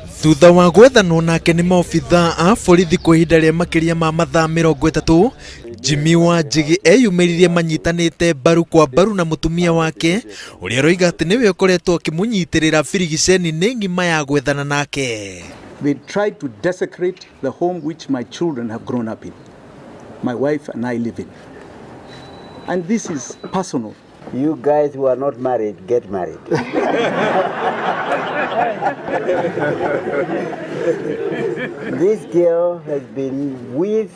Thuutha wa gwethanwo nake ni maobitha a borithi kwa ihinda rĩa makiria ma mathaa 30, Jimmy Wanjigi eyumĩririe manyitanĩte mbaru kwa mbaru na mutumia wake ũrĩa aroiga atĩ niwe ũkoretwo akĩmũnyitĩrĩra birigiceni nĩ ng'ima ya gwethana nake. They tried to desecrate the home which my children have grown up in. My wife and I live in. And this is personal. You guys who are not married, get married. This girl has been with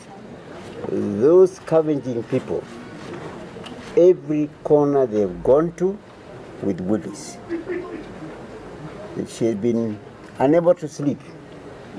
those scavenging people. Every corner they've gone to with bullies. She has been unable to sleep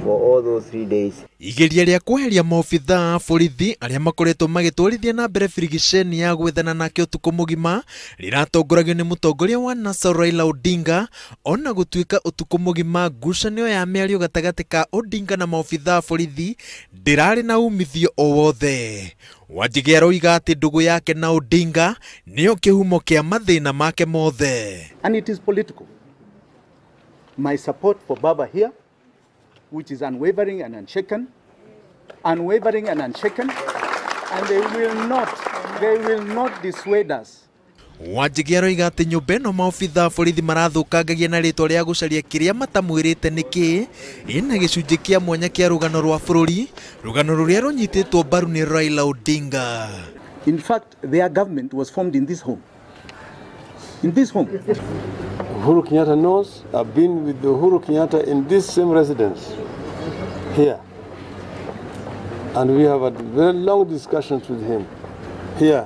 for all those 3 days. Igeria rĩa kweheria maobitha a borithi arĩa makoretwo magĩtwarithia na mbere birigiceni ya gwethana nake ũtukũ mũgima rĩratongoragio nĩ mũtongoria wa NASA Raila Odinga, ona gũtuĩka ũtukũ mũgima ngucanio ya mĩario gatagatĩ ka Odinga na maobitha a borithi ndĩrarĩ na umithio o wothe. Wanjigi aroiga atĩ ndũgũ yake na Odinga nĩyo kĩhumo kĩa mathĩna make mothe. And it is political. My support for Baba here, which is unwavering and unshaken, and they will not dissuade us. Wanjigi aroiga atĩ nyũmba ĩno maobitha a borithi marathũkangagia na rĩtwa rĩa gũcaria kĩrĩa matamwĩrĩte nĩkĩ ĩna gĩcunjĩ kĩa mwanya kĩa rũgano rwa bũrũri, rũgano rũrĩa rũnyitĩtwo mbaru nĩ Raila Odinga. In fact, their government was formed in this home. In this home. Uhuru Kenyatta knows I've been with the Uhuru Kenyatta in this same residence here, and we have had very long discussions with him here.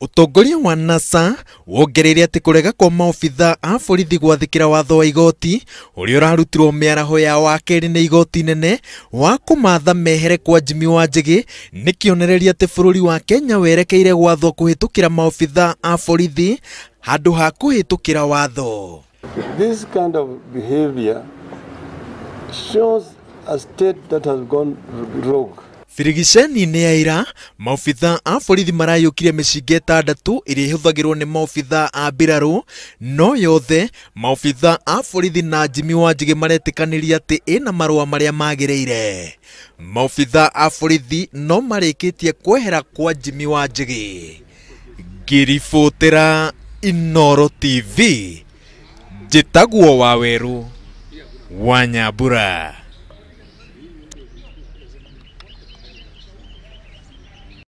Utongoria wa NASA wongereire atĩ kũrega kwa maobitha a borithi gwathĩkĩra watho wa igoti ũrĩa ũrarutirwo mĩaraho ya wakerĩ nĩ igoti nene wa kũmatha mehere kwa Jimmy Wanjigi nĩ kĩonereria atĩ bũrũri wa Kenya werekeire gwathwo kũhĩtũkĩra maobitha a borithi handũ ha kũhĩtũkĩra watho. This kind of behavior shows a state that has gone rogue. Birigiceni-inĩ ya ira, maobitha a borithi marayũkirie mĩcinga 6 ĩrĩa ĩhũthagĩrwo nĩ maobitha a mbirarũ, no yothe maobitha a borithi na Jimmy Wanjigi maretĩkanĩria atĩ ĩna marũa marĩa magĩrĩire. Maobitha a borithi no marĩkĩtie kwehera kwa Jimmy Wanjigi. Ngĩribotera Inooro TV, njĩtagwo Waweru wa Nyambura.